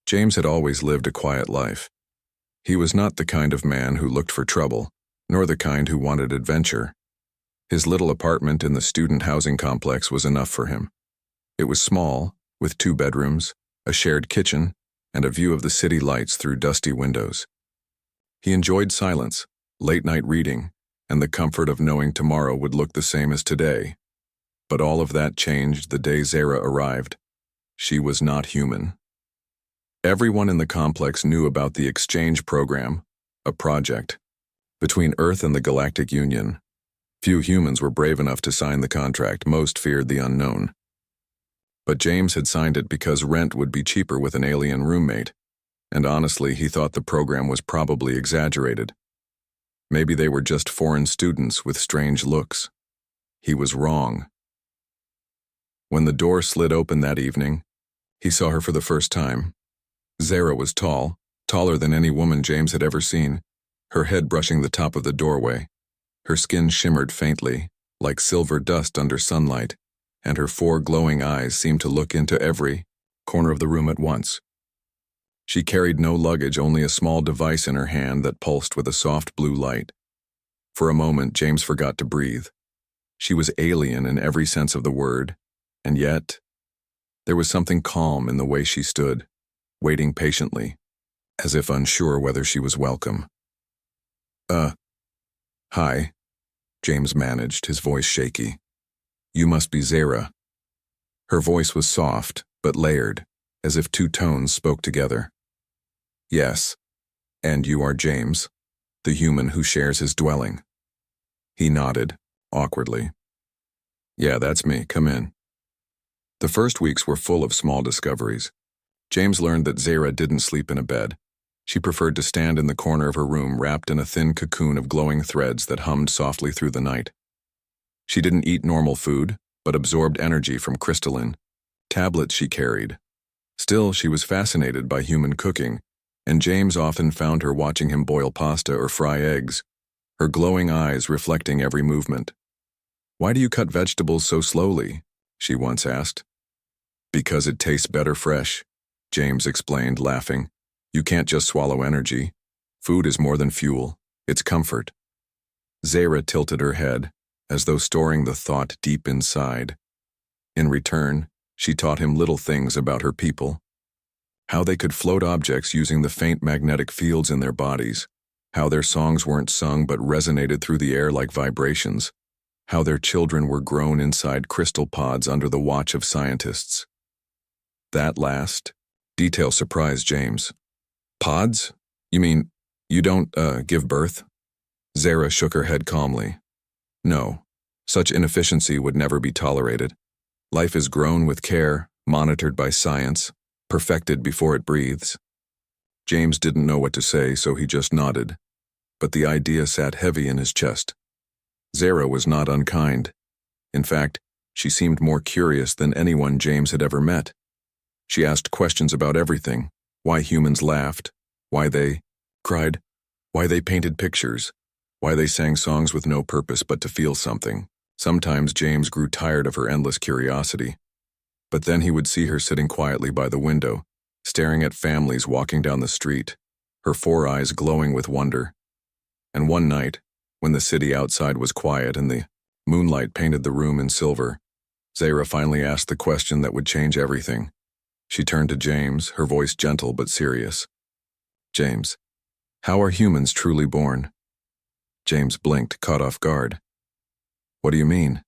James had always lived a quiet life. He was not the kind of man who looked for trouble, nor the kind who wanted adventure. His little apartment in the student housing complex was enough for him. It was small, with 2 bedrooms, a shared kitchen, and a view of the city lights through dusty windows. He enjoyed silence, late-night reading, and the comfort of knowing tomorrow would look the same as today. But all of that changed the day Zara arrived. She was not human. Everyone in the complex knew about the exchange program, a project between Earth and the Galactic Union. Few humans were brave enough to sign the contract. Most feared the unknown. But James had signed it because rent would be cheaper with an alien roommate, and honestly, he thought the program was probably exaggerated. Maybe they were just foreign students with strange looks. He was wrong. When the door slid open that evening, he saw her for the first time. Zara was tall, taller than any woman James had ever seen, her head brushing the top of the doorway. Her skin shimmered faintly, like silver dust under sunlight, and her 4 glowing eyes seemed to look into every corner of the room at once. She carried no luggage, only a small device in her hand that pulsed with a soft blue light. For a moment, James forgot to breathe. She was alien in every sense of the word, and yet, there was something calm in the way she stood, waiting patiently, as if unsure whether she was welcome. Hi, James managed, his voice shaky. You must be Zara. Her voice was soft, but layered, as if 2 tones spoke together. Yes, and you are James, the human who shares his dwelling. He nodded, awkwardly. Yeah, that's me, come in. The first weeks were full of small discoveries. James learned that Zara didn't sleep in a bed. She preferred to stand in the corner of her room wrapped in a thin cocoon of glowing threads that hummed softly through the night. She didn't eat normal food, but absorbed energy from crystalline tablets she carried. Still, she was fascinated by human cooking, and James often found her watching him boil pasta or fry eggs, her glowing eyes reflecting every movement. Why do you cut vegetables so slowly? She once asked. Because it tastes better fresh, James explained, laughing. You can't just swallow energy. Food is more than fuel, it's comfort. Zara tilted her head, as though storing the thought deep inside. In return, she taught him little things about her people. How they could float objects using the faint magnetic fields in their bodies. How their songs weren't sung but resonated through the air like vibrations. How their children were grown inside crystal pods under the watch of scientists. That last detail surprised James. Pods? You mean, you don't, give birth? Zara shook her head calmly. No, such inefficiency would never be tolerated. Life is grown with care, monitored by science, perfected before it breathes. James didn't know what to say, so he just nodded. But the idea sat heavy in his chest. Zara was not unkind. In fact, she seemed more curious than anyone James had ever met. She asked questions about everything. Why humans laughed, why they cried, why they painted pictures, why they sang songs with no purpose but to feel something. Sometimes James grew tired of her endless curiosity. But then he would see her sitting quietly by the window, staring at families walking down the street, her 4 eyes glowing with wonder. And one night, when the city outside was quiet and the moonlight painted the room in silver, Zara finally asked the question that would change everything. She turned to James, her voice gentle but serious. James, how are humans truly born? James blinked, caught off guard. What do you mean?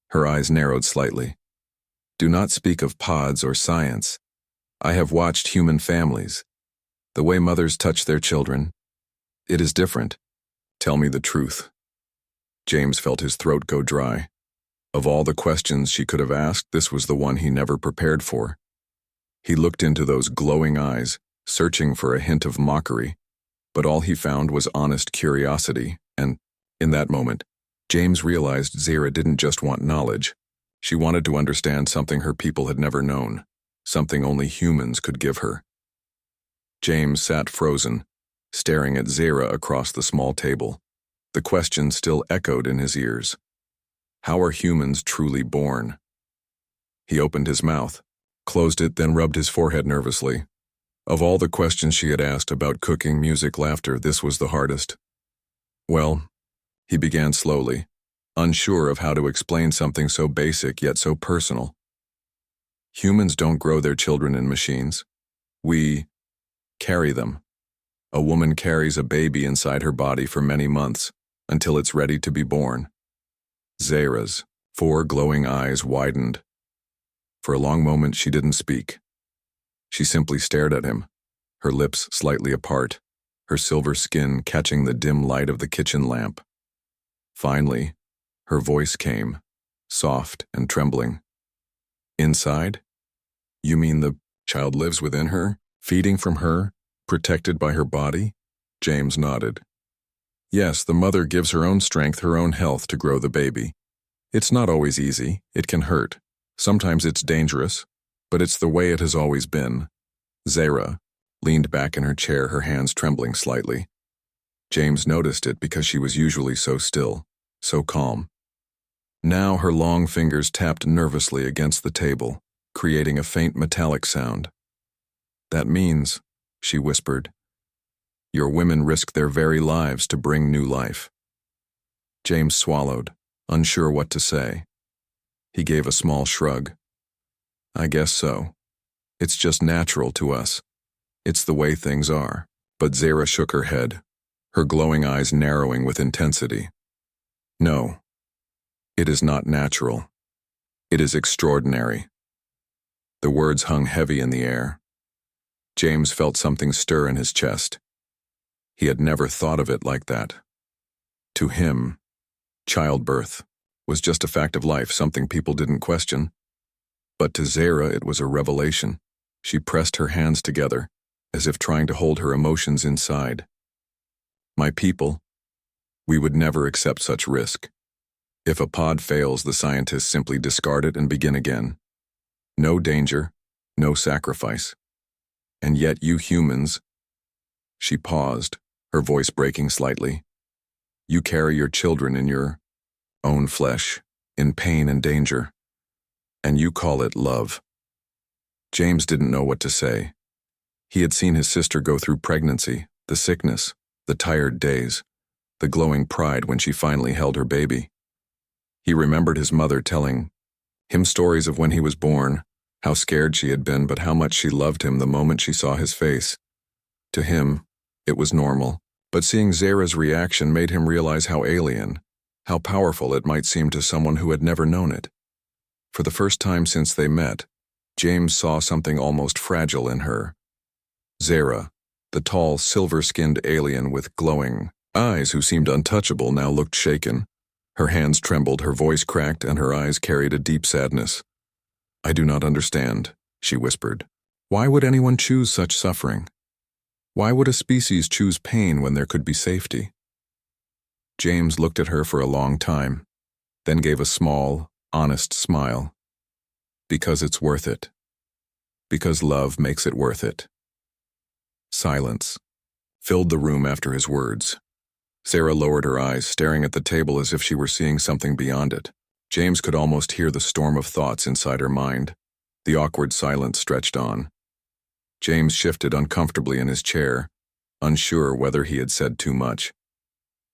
Her eyes narrowed slightly. Do not speak of pods or science. I have watched human families. The way mothers touch their children. It is different. Tell me the truth. James felt his throat go dry. Of all the questions she could have asked, this was the one he never prepared for. He looked into those glowing eyes, searching for a hint of mockery, but all he found was honest curiosity, and, in that moment, James realized Zara didn't just want knowledge. She wanted to understand something her people had never known, something only humans could give her. James sat frozen, staring at Zara across the small table. The question still echoed in his ears. How are humans truly born? He opened his mouth, closed it, then rubbed his forehead nervously. Of all the questions she had asked about cooking, music, laughter, this was the hardest. Well, he began slowly, unsure of how to explain something so basic yet so personal. Humans don't grow their children in machines. We carry them. A woman carries a baby inside her body for many months, until it's ready to be born. Zahra's 4 glowing eyes widened. For a long moment she didn't speak. She simply stared at him, her lips slightly apart, her silver skin catching the dim light of the kitchen lamp. Finally, her voice came, soft and trembling. Inside? You mean the child lives within her, feeding from her, protected by her body? James nodded. Yes, the mother gives her own strength, her own health to grow the baby. It's not always easy, it can hurt. Sometimes it's dangerous, but it's the way it has always been. Zahra leaned back in her chair, her hands trembling slightly. James noticed it because she was usually so still, so calm. Now her long fingers tapped nervously against the table, creating a faint metallic sound. That means, she whispered, your women risk their very lives to bring new life. James swallowed, unsure what to say. He gave a small shrug. I guess so. It's just natural to us. It's the way things are. But Zahra shook her head, her glowing eyes narrowing with intensity. No, it is not natural. It is extraordinary. The words hung heavy in the air. James felt something stir in his chest. He had never thought of it like that. To him, childbirth was just a fact of life, something people didn't question. But to Zahra it was a revelation. She pressed her hands together, as if trying to hold her emotions inside. My people, we would never accept such risk. If a pod fails, the scientists simply discard it and begin again. No danger, no sacrifice. And yet you humans, she paused, her voice breaking slightly. You carry your children in your own flesh, in pain and danger. And you call it love. James didn't know what to say. He had seen his sister go through pregnancy, the sickness, the tired days, the glowing pride when she finally held her baby. He remembered his mother telling him stories of when he was born, how scared she had been, but how much she loved him the moment she saw his face. To him, it was normal, but seeing Zahra's reaction made him realize how alien, how powerful it might seem to someone who had never known it. For the first time since they met, James saw something almost fragile in her. Zahra, the tall, silver-skinned alien with glowing eyes who seemed untouchable, now looked shaken. Her hands trembled, her voice cracked, and her eyes carried a deep sadness. I do not understand, she whispered. Why would anyone choose such suffering? Why would a species choose pain when there could be safety? James looked at her for a long time, then gave a small, honest smile. Because it's worth it. Because love makes it worth it. Silence filled the room after his words. Zahra lowered her eyes, staring at the table as if she were seeing something beyond it. James could almost hear the storm of thoughts inside her mind. The awkward silence stretched on. James shifted uncomfortably in his chair, unsure whether he had said too much.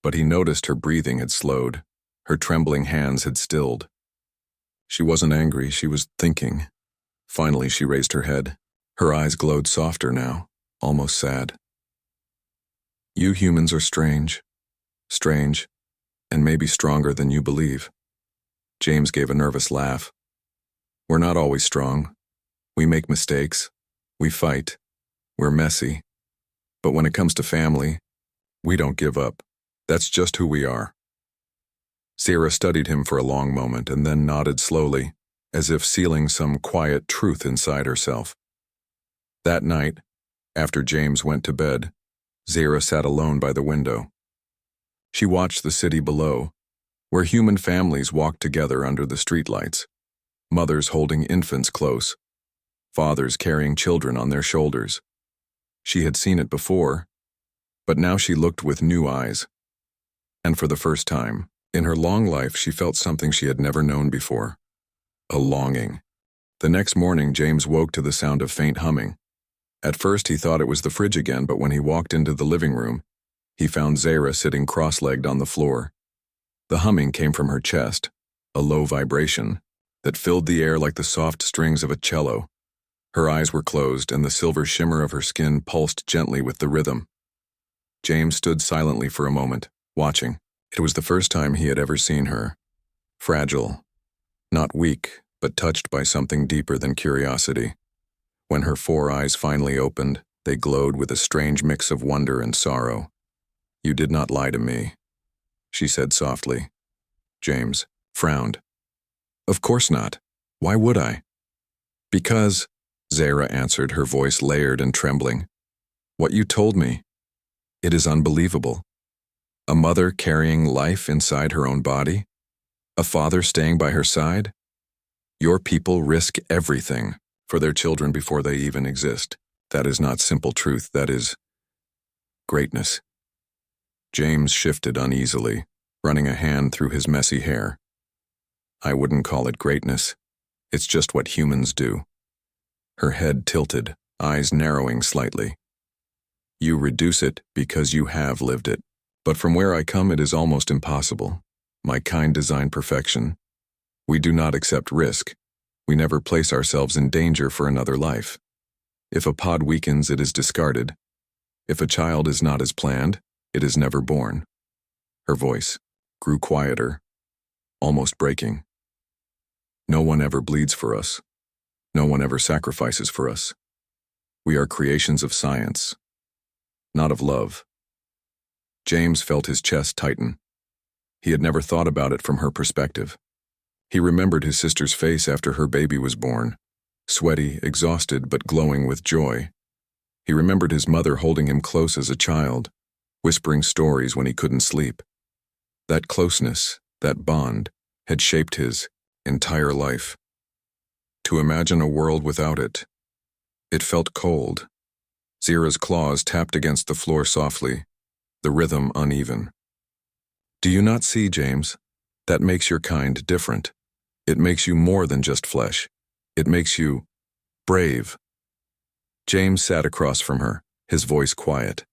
But he noticed her breathing had slowed. Her trembling hands had stilled. She wasn't angry, she was thinking. Finally, she raised her head. Her eyes glowed softer now, almost sad. You humans are strange. Strange, and maybe stronger than you believe. James gave a nervous laugh. We're not always strong. We make mistakes. We fight. We're messy. But when it comes to family, we don't give up. That's just who we are. Zahra studied him for a long moment and then nodded slowly, as if sealing some quiet truth inside herself. That night, after James went to bed, Zahra sat alone by the window. She watched the city below, where human families walked together under the streetlights, mothers holding infants close, fathers carrying children on their shoulders. She had seen it before, but now she looked with new eyes. And for the first time, in her long life, she felt something she had never known before. A longing. The next morning, James woke to the sound of faint humming. At first he thought it was the fridge again, but when he walked into the living room, he found Zara sitting cross-legged on the floor. The humming came from her chest, a low vibration that filled the air like the soft strings of a cello. Her eyes were closed, and the silver shimmer of her skin pulsed gently with the rhythm. James stood silently for a moment, watching. It was the first time he had ever seen her. Fragile, not weak, but touched by something deeper than curiosity. When her 4 eyes finally opened, they glowed with a strange mix of wonder and sorrow. "You did not lie to me," she said softly. James frowned. "Of course not. Why would I?" "Because," Zara answered, her voice layered and trembling. "What you told me. It is unbelievable. A mother carrying life inside her own body? A father staying by her side? Your people risk everything for their children before they even exist. That is not simple truth, that is greatness." James shifted uneasily, running a hand through his messy hair. "I wouldn't call it greatness. It's just what humans do." Her head tilted, eyes narrowing slightly. "You reduce it because you have lived it. But from where I come, it is almost impossible. My kind design perfection. We do not accept risk. We never place ourselves in danger for another life. If a pod weakens, it is discarded. If a child is not as planned, it is never born." Her voice grew quieter, almost breaking. "No one ever bleeds for us. No one ever sacrifices for us. We are creations of science, not of love." James felt his chest tighten. He had never thought about it from her perspective. He remembered his sister's face after her baby was born, sweaty, exhausted, but glowing with joy. He remembered his mother holding him close as a child, whispering stories when he couldn't sleep. That closeness, that bond, had shaped his entire life. To imagine a world without it. It felt cold. Zara's claws tapped against the floor softly, the rhythm uneven. "Do you not see, James? That makes your kind different. It makes you more than just flesh. It makes you brave." James sat across from her, his voice quiet.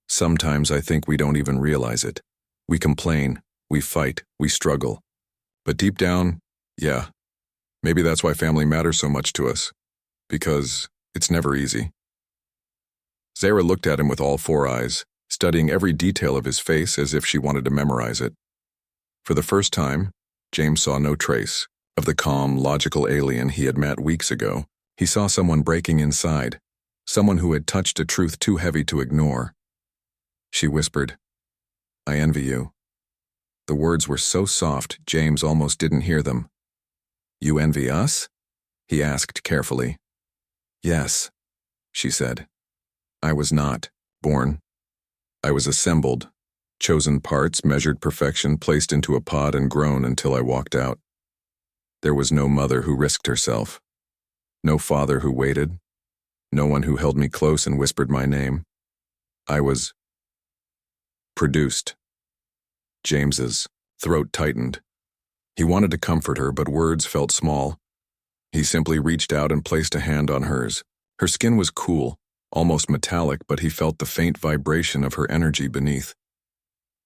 "Sometimes I think we don't even realize it. We complain, we fight, we struggle. But deep down, yeah, maybe that's why family matters so much to us. Because it's never easy." Zara looked at him with all 4 eyes, studying every detail of his face as if she wanted to memorize it. For the first time, James saw no trace of the calm, logical alien he had met weeks ago. He saw someone breaking inside, someone who had touched a truth too heavy to ignore. She whispered, "I envy you." The words were so soft, James almost didn't hear them. "You envy us?" he asked carefully. "Yes," she said. "I was not born. I was assembled, chosen parts, measured perfection, placed into a pod and grown until I walked out. There was no mother who risked herself, no father who waited, no one who held me close and whispered my name. I was produced." James's throat tightened. He wanted to comfort her, but words felt small. He simply reached out and placed a hand on hers. Her skin was cool, almost metallic, but he felt the faint vibration of her energy beneath.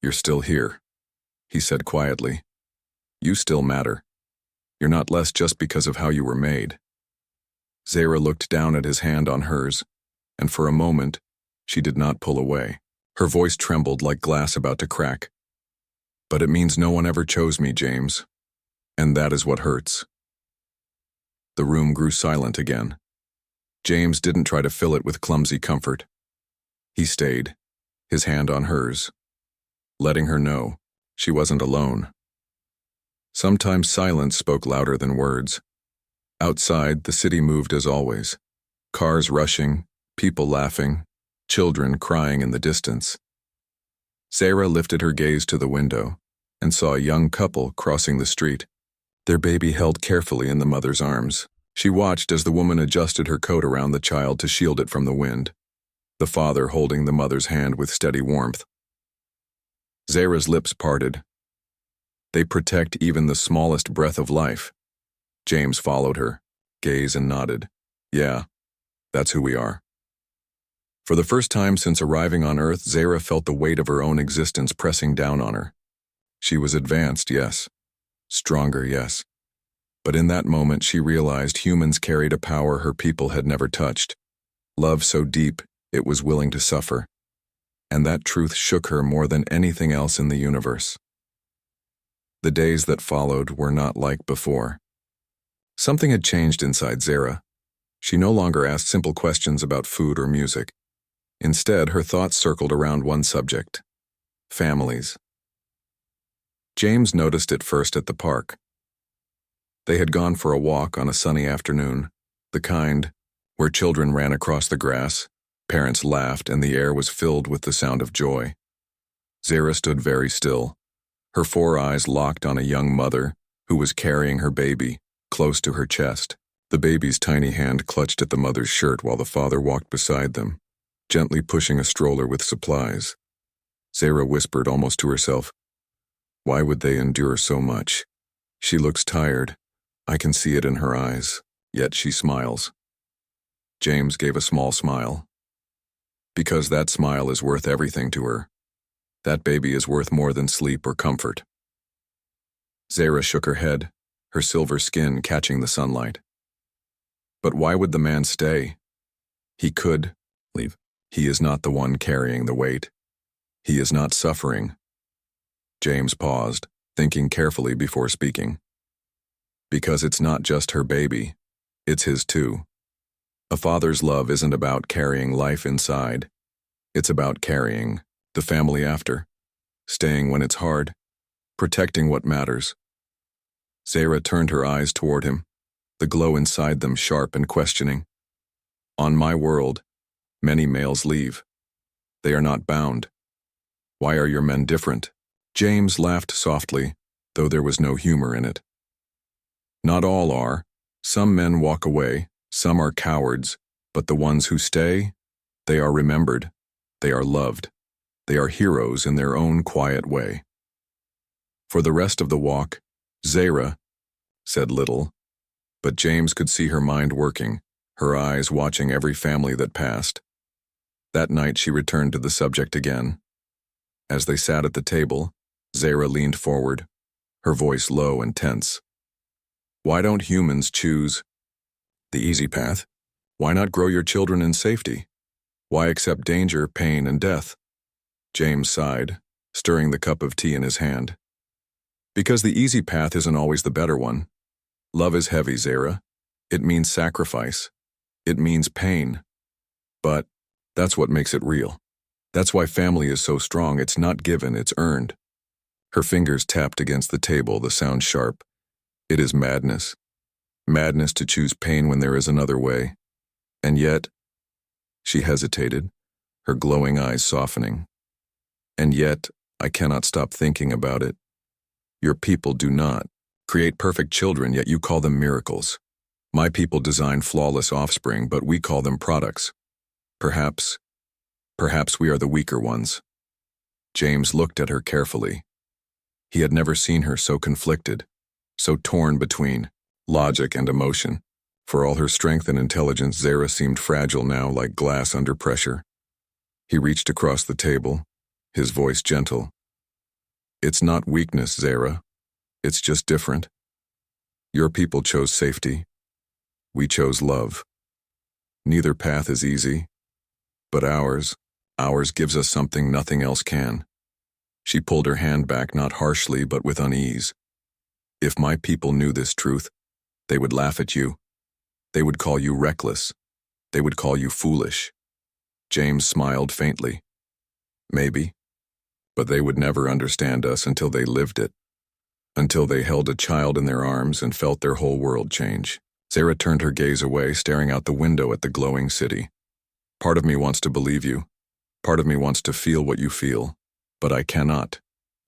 "You're still here," he said quietly. "You still matter. You're not less just because of how you were made." Zara looked down at his hand on hers, and for a moment, she did not pull away. Her voice trembled like glass about to crack. "But it means no one ever chose me, James. And that is what hurts." The room grew silent again. James didn't try to fill it with clumsy comfort. He stayed, his hand on hers, letting her know she wasn't alone. Sometimes silence spoke louder than words. Outside, the city moved as always. Cars rushing, people laughing, children crying in the distance. Zara lifted her gaze to the window and saw a young couple crossing the street, their baby held carefully in the mother's arms. She watched as the woman adjusted her coat around the child to shield it from the wind, the father holding the mother's hand with steady warmth. Zara's lips parted. "They protect even the smallest breath of life." James followed her, gaze and nodded. "Yeah, that's who we are." For the first time since arriving on Earth, Zara felt the weight of her own existence pressing down on her. She was advanced, yes. Stronger, yes. But in that moment she realized humans carried a power her people had never touched. Love so deep, it was willing to suffer. And that truth shook her more than anything else in the universe. The days that followed were not like before. Something had changed inside Zara. She no longer asked simple questions about food or music. Instead, her thoughts circled around one subject: families. James noticed it first at the park. They had gone for a walk on a sunny afternoon, the kind where children ran across the grass, parents laughed, and the air was filled with the sound of joy. Zara stood very still, her 4 eyes locked on a young mother who was carrying her baby close to her chest. The baby's tiny hand clutched at the mother's shirt while the father walked beside them, gently pushing a stroller with supplies. Zara whispered almost to herself, "Why would they endure so much? She looks tired. I can see it in her eyes, yet she smiles." James gave a small smile. Because that smile is worth everything to her. That baby is worth more than sleep or comfort. Zara shook her head, her silver skin catching the sunlight. But why would the man stay? He could leave. He is not the one carrying the weight. He is not suffering. James paused, thinking carefully before speaking. Because it's not just her baby, it's his too. A father's love isn't about carrying life inside. It's about carrying the family after, staying when it's hard, protecting what matters. Zara turned her eyes toward him, the glow inside them sharp and questioning. On my world, many males leave. They are not bound. Why are your men different? James laughed softly, though there was no humor in it. Not all are. Some men walk away, some are cowards, but the ones who stay, they are remembered, they are loved, they are heroes in their own quiet way. For the rest of the walk, Zara said little, but James could see her mind working, her eyes watching every family that passed. That night she returned to the subject again. As they sat at the table, Zara leaned forward, her voice low and tense. Why don't humans choose the easy path? Why not grow your children in safety? Why accept danger, pain, and death? James sighed, stirring the cup of tea in his hand. Because the easy path isn't always the better one. Love is heavy, Zara. It means sacrifice. It means pain. But that's what makes it real. That's why family is so strong. It's not given, it's earned. Her fingers tapped against the table, the sound sharp. It is madness. Madness to choose pain when there is another way. And yet, she hesitated, her glowing eyes softening. And yet, I cannot stop thinking about it. Your people do not create perfect children, yet you call them miracles. My people design flawless offspring, but we call them products. Perhaps we are the weaker ones. James looked at her carefully. He had never seen her so conflicted, so torn between logic and emotion. For all her strength and intelligence, Zara seemed fragile now, like glass under pressure. He reached across the table, his voice gentle. It's not weakness, Zara. It's just different. Your people chose safety. We chose love. Neither path is easy, but ours gives us something nothing else can. She pulled her hand back, not harshly, but with unease. If my people knew this truth, they would laugh at you. They would call you reckless. They would call you foolish. James smiled faintly. Maybe, but they would never understand us until they lived it, until they held a child in their arms and felt their whole world change. Zara turned her gaze away, staring out the window at the glowing city. Part of me wants to believe you. Part of me wants to feel what you feel. But I cannot.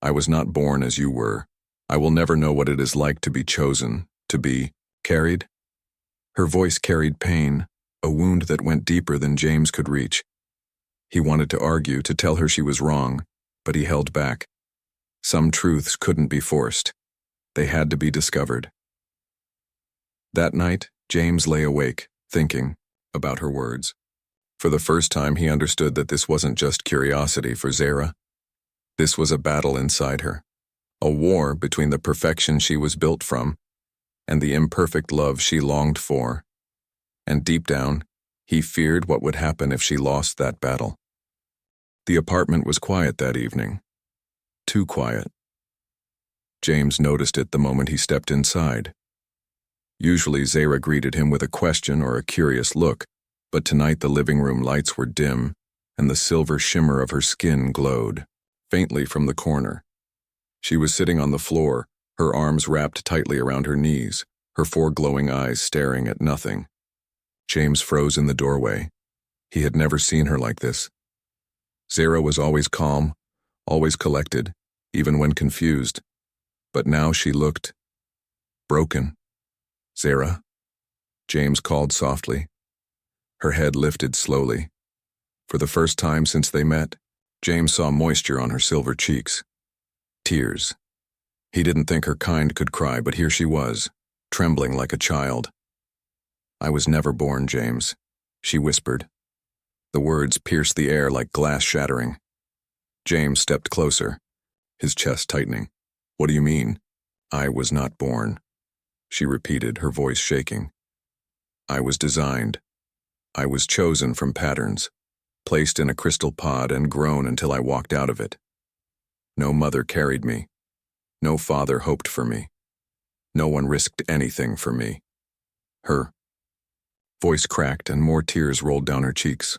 I was not born as you were. I will never know what it is like to be chosen, to be carried. Her voice carried pain, a wound that went deeper than James could reach. He wanted to argue, to tell her she was wrong, but he held back. Some truths couldn't be forced. They had to be discovered. That night, James lay awake, thinking about her words. For the first time, he understood that this wasn't just curiosity for Zara. This was a battle inside her, a war between the perfection she was built from and the imperfect love she longed for. And deep down, he feared what would happen if she lost that battle. The apartment was quiet that evening. Too quiet. James noticed it the moment he stepped inside. Usually Zara greeted him with a question or a curious look, but tonight the living room lights were dim, and the silver shimmer of her skin glowed, faintly from the corner. She was sitting on the floor, her arms wrapped tightly around her knees, her 4 glowing eyes staring at nothing. James froze in the doorway. He had never seen her like this. Zara was always calm, always collected, even when confused. But now she looked broken. "Zara?" James called softly. Her head lifted slowly. For the first time since they met, James saw moisture on her silver cheeks. Tears. He didn't think her kind could cry, but here she was, trembling like a child. "I was never born, James," she whispered. The words pierced the air like glass shattering. James stepped closer, his chest tightening. "What do you mean?" "I was not born," she repeated, her voice shaking. "I was designed. I was chosen from patterns, placed in a crystal pod and grown until I walked out of it. No mother carried me. No father hoped for me. No one risked anything for me." Her voice cracked and more tears rolled down her cheeks.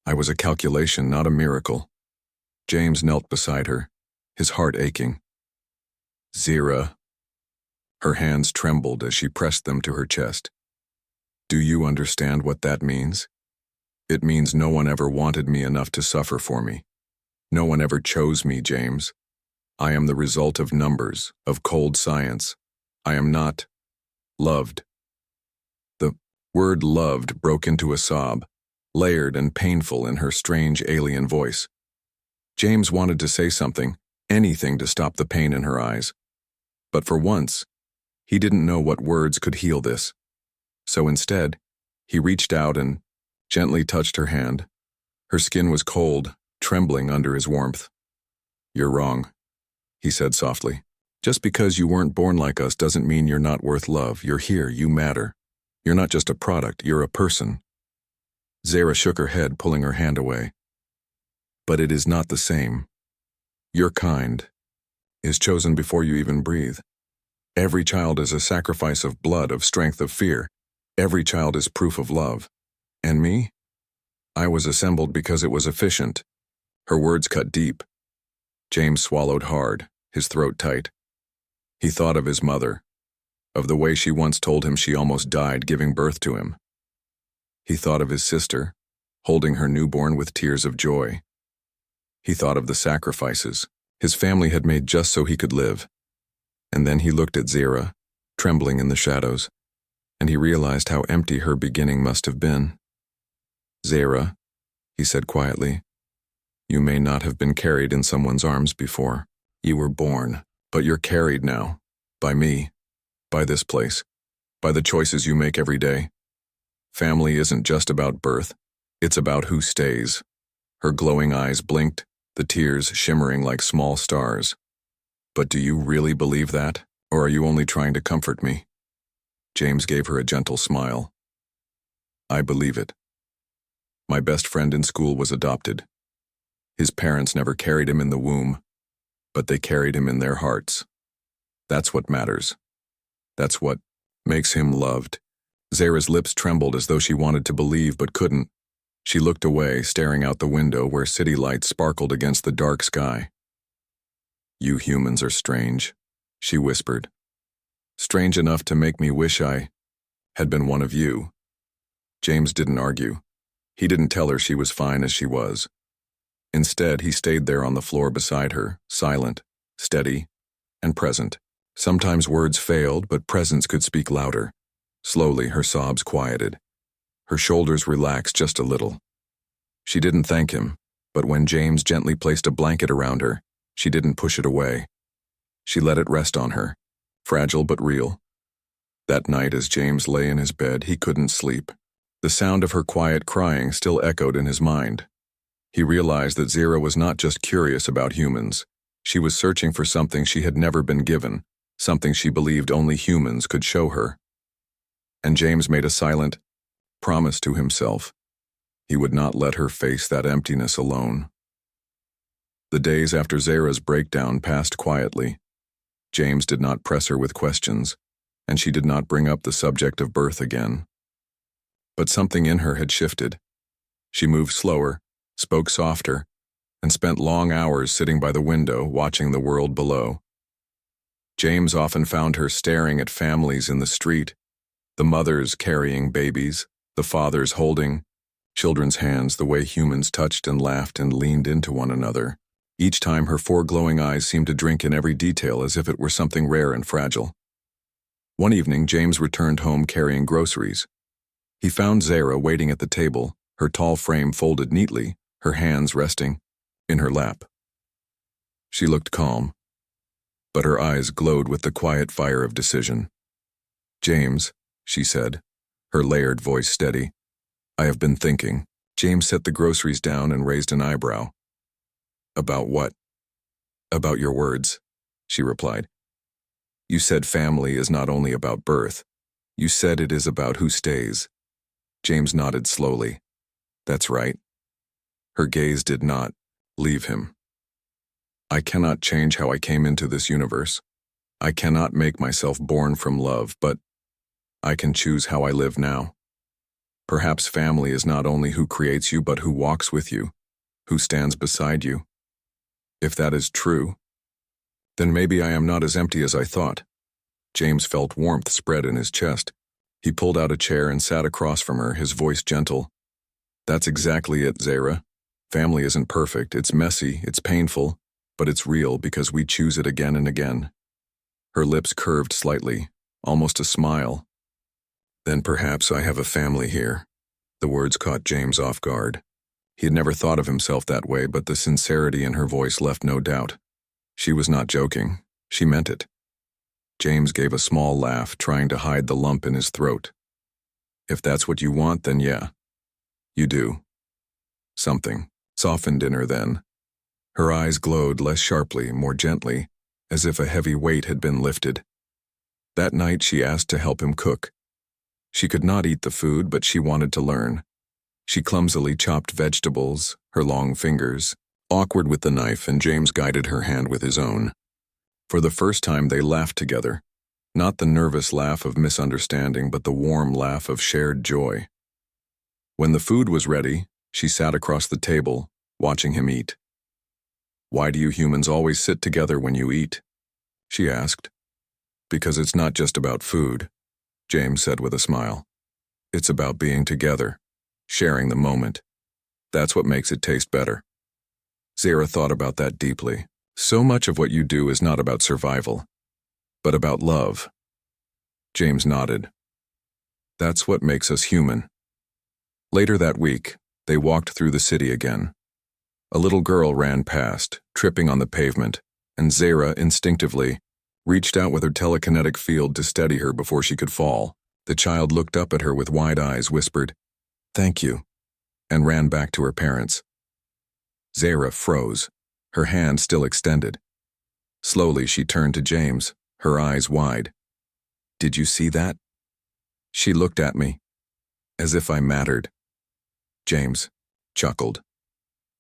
"I was a calculation, not a miracle." James knelt beside her, his heart aching. "Zara." Her hands trembled as she pressed them to her chest. "Do you understand what that means? It means no one ever wanted me enough to suffer for me. No one ever chose me, James. I am the result of numbers, of cold science. I am not loved." The word "loved" broke into a sob, layered and painful in her strange alien voice. James wanted to say something, anything to stop the pain in her eyes. But for once, he didn't know what words could heal this. So instead, he reached out and gently touched her hand. Her skin was cold, trembling under his warmth. "You're wrong," he said softly. "Just because you weren't born like us doesn't mean you're not worth love. You're here, you matter. You're not just a product, you're a person." Zara shook her head, pulling her hand away. "But it is not the same. Your kind is chosen before you even breathe. Every child is a sacrifice of blood, of strength, of fear. Every child is proof of love. And me? I was assembled because it was efficient." Her words cut deep. James swallowed hard, his throat tight. He thought of his mother, of the way she once told him she almost died giving birth to him. He thought of his sister, holding her newborn with tears of joy. He thought of the sacrifices his family had made just so he could live. And then he looked at Zara, trembling in the shadows, and he realized how empty her beginning must have been. "Zara," he said quietly, "you may not have been carried in someone's arms before. You were born, but you're carried now, by me, by this place, by the choices you make every day. Family isn't just about birth, it's about who stays." Her glowing eyes blinked, the tears shimmering like small stars. "But do you really believe that, or are you only trying to comfort me?" James gave her a gentle smile. "I believe it. My best friend in school was adopted. His parents never carried him in the womb, but they carried him in their hearts. That's what matters. That's what makes him loved." Zara's lips trembled as though she wanted to believe but couldn't. She looked away, staring out the window where city lights sparkled against the dark sky. "You humans are strange," she whispered. "Strange enough to make me wish I had been one of you." James didn't argue. He didn't tell her she was fine as she was. Instead, he stayed there on the floor beside her, silent, steady, and present. Sometimes words failed, but presence could speak louder. Slowly, her sobs quieted. Her shoulders relaxed just a little. She didn't thank him, but when James gently placed a blanket around her, she didn't push it away. She let it rest on her, fragile but real. That night, as James lay in his bed, he couldn't sleep. The sound of her quiet crying still echoed in his mind. He realized that Zara was not just curious about humans. She was searching for something she had never been given, something she believed only humans could show her. And James made a silent promise to himself. He would not let her face that emptiness alone. The days after Zara's breakdown passed quietly. James did not press her with questions, and she did not bring up the subject of birth again. But something in her had shifted. She moved slower, spoke softer, and spent long hours sitting by the window watching the world below. James often found her staring at families in the street, the mothers carrying babies, the fathers holding children's hands the way humans touched and laughed and leaned into one another. Each time her four glowing eyes seemed to drink in every detail as if it were something rare and fragile. One evening, James returned home carrying groceries. He found Zara waiting at the table, her tall frame folded neatly, her hands resting in her lap. She looked calm, but her eyes glowed with the quiet fire of decision. "James," she said, her layered voice steady, "I have been thinking." James set the groceries down and raised an eyebrow. "About what?" "About your words," she replied. "You said family is not only about birth. You said it is about who stays." James nodded slowly. "That's right." Her gaze did not leave him. "I cannot change how I came into this universe. I cannot make myself born from love, but I can choose how I live now. Perhaps family is not only who creates you, but who walks with you, who stands beside you. If that is true, then maybe I am not as empty as I thought." James felt warmth spread in his chest. He pulled out a chair and sat across from her, his voice gentle. "That's exactly it, Zara. Family isn't perfect, it's messy, it's painful, but it's real because we choose it again and again." Her lips curved slightly, almost a smile. "Then perhaps I have a family here." The words caught James off guard. He had never thought of himself that way, but the sincerity in her voice left no doubt. She was not joking. She meant it. James gave a small laugh, trying to hide the lump in his throat. "If that's what you want, then yeah. You do." Something softened in her then. Her eyes glowed less sharply, more gently, as if a heavy weight had been lifted. That night she asked to help him cook. She could not eat the food, but she wanted to learn. She clumsily chopped vegetables, her long fingers, awkward with the knife, and James guided her hand with his own. For the first time they laughed together, not the nervous laugh of misunderstanding, but the warm laugh of shared joy. When the food was ready, she sat across the table, watching him eat. "Why do you humans always sit together when you eat?" she asked. "Because it's not just about food," James said with a smile. "It's about being together, sharing the moment. That's what makes it taste better." Zara thought about that deeply. "So much of what you do is not about survival, but about love." James nodded. "That's what makes us human." Later that week, they walked through the city again. A little girl ran past, tripping on the pavement, and Zara, instinctively, reached out with her telekinetic field to steady her before she could fall. The child looked up at her with wide eyes, whispered, "Thank you," and ran back to her parents. Zara froze, her hand still extended. Slowly she turned to James, her eyes wide. "Did you see that?" She looked at me, as if I mattered. James chuckled.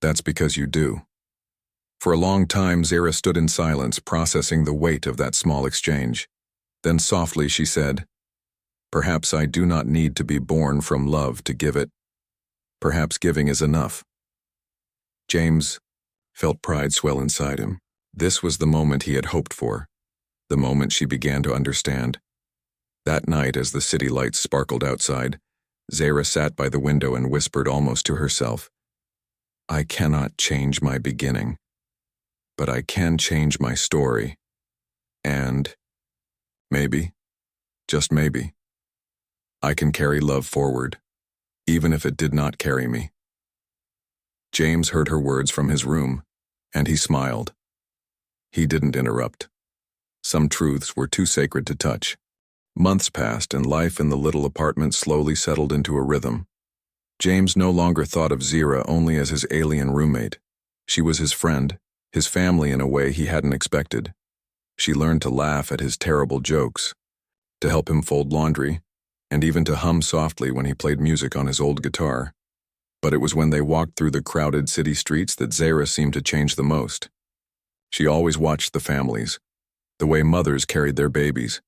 "That's because you do." For a long time, Zara stood in silence, processing the weight of that small exchange. Then softly she said, "Perhaps I do not need to be born from love to give it. Perhaps giving is enough." James felt pride swell inside him. This was the moment he had hoped for, the moment she began to understand. That night, as the city lights sparkled outside, Zara sat by the window and whispered almost to herself, "I cannot change my beginning, but I can change my story. And maybe, just maybe, I can carry love forward, even if it did not carry me." James heard her words from his room, and he smiled. He didn't interrupt. Some truths were too sacred to touch. Months passed and life in the little apartment slowly settled into a rhythm. James no longer thought of Zira only as his alien roommate. She was his friend, his family in a way he hadn't expected. She learned to laugh at his terrible jokes, to help him fold laundry, and even to hum softly when he played music on his old guitar. But it was when they walked through the crowded city streets that Zara seemed to change the most. She always watched the families, the way mothers carried their babies,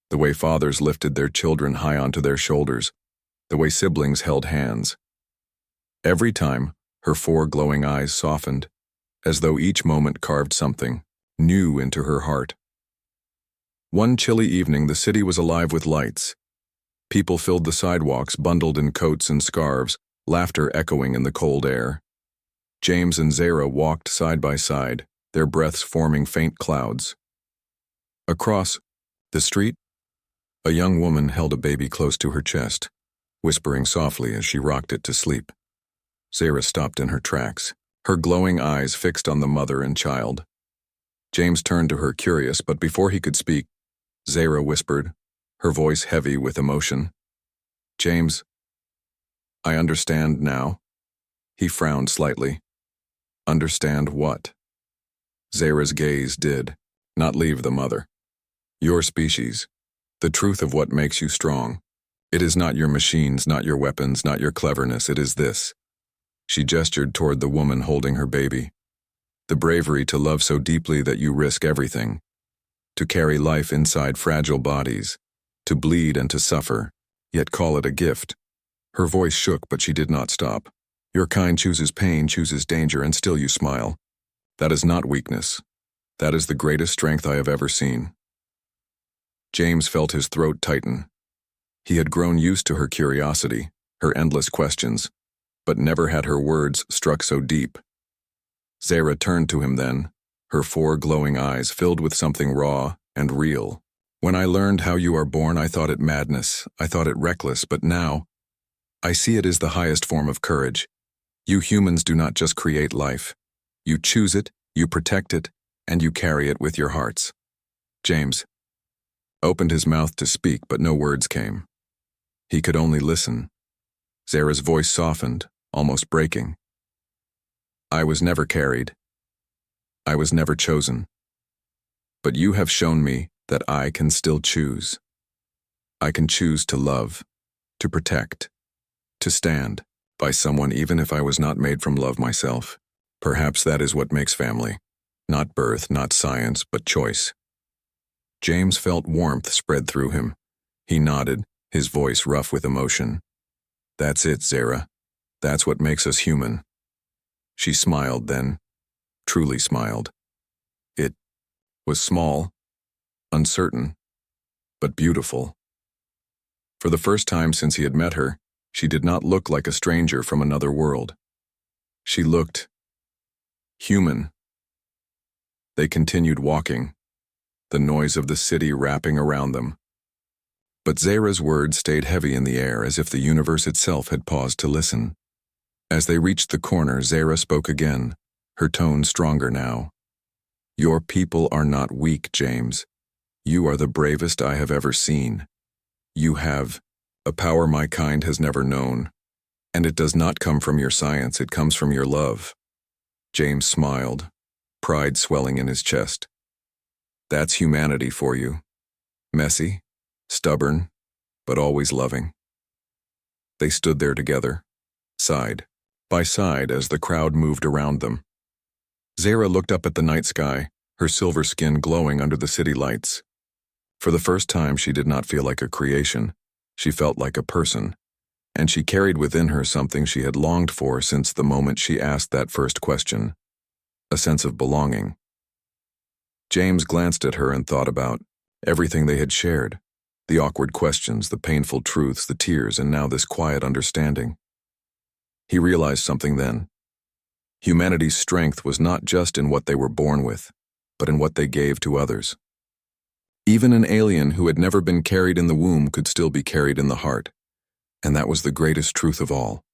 the way fathers lifted their children high onto their shoulders, the way siblings held hands. Every time, her 4 glowing eyes softened, as though each moment carved something new into her heart. One chilly evening, the city was alive with lights. People filled the sidewalks, bundled in coats and scarves, laughter echoing in the cold air. James and Zara walked side by side, their breaths forming faint clouds. Across the street, a young woman held a baby close to her chest, whispering softly as she rocked it to sleep. Zara stopped in her tracks, her glowing eyes fixed on the mother and child. James turned to her, curious, but before he could speak, Zara whispered, her voice heavy with emotion. "James, I understand now." He frowned slightly. "Understand what?" Zara's gaze did not leave the mother. "Your species, the truth of what makes you strong. It is not your machines, not your weapons, not your cleverness, it is this." She gestured toward the woman holding her baby. "The bravery to love so deeply that you risk everything. To carry life inside fragile bodies. To bleed and to suffer, yet call it a gift." Her voice shook, but she did not stop. "Your kind chooses pain, chooses danger, and still you smile. That is not weakness. That is the greatest strength I have ever seen." James felt his throat tighten. He had grown used to her curiosity, her endless questions, but never had her words struck so deep. Zara turned to him then, her 4 glowing eyes filled with something raw and real. "When I learned how you are born, I thought it madness, I thought it reckless, but now, I see it as the highest form of courage. You humans do not just create life. You choose it, you protect it, and you carry it with your hearts." James opened his mouth to speak, but no words came. He could only listen. Zara's voice softened, almost breaking. "I was never carried. I was never chosen. But you have shown me that I can still choose. I can choose to love, to protect, to stand by someone even if I was not made from love myself. Perhaps that is what makes family. Not birth, not science, but choice." James felt warmth spread through him. He nodded, his voice rough with emotion. "That's it, Zara. That's what makes us human." She smiled then, truly smiled. It was small, uncertain, but beautiful. For the first time since he had met her, she did not look like a stranger from another world. She looked human. They continued walking, the noise of the city wrapping around them. But Zara's words stayed heavy in the air, as if the universe itself had paused to listen. As they reached the corner, Zara spoke again, her tone stronger now. "Your people are not weak, James. You are the bravest I have ever seen. You have a power my kind has never known. And it does not come from your science, it comes from your love." James smiled, pride swelling in his chest. "That's humanity for you. Messy, stubborn, but always loving." They stood there together, side by side as the crowd moved around them. Zara looked up at the night sky, her silver skin glowing under the city lights. For the first time, she did not feel like a creation. She felt like a person, and she carried within her something she had longed for since the moment she asked that first question, a sense of belonging. James glanced at her and thought about everything they had shared, the awkward questions, the painful truths, the tears, and now this quiet understanding. He realized something then. Humanity's strength was not just in what they were born with, but in what they gave to others. Even an alien who had never been carried in the womb could still be carried in the heart, and that was the greatest truth of all.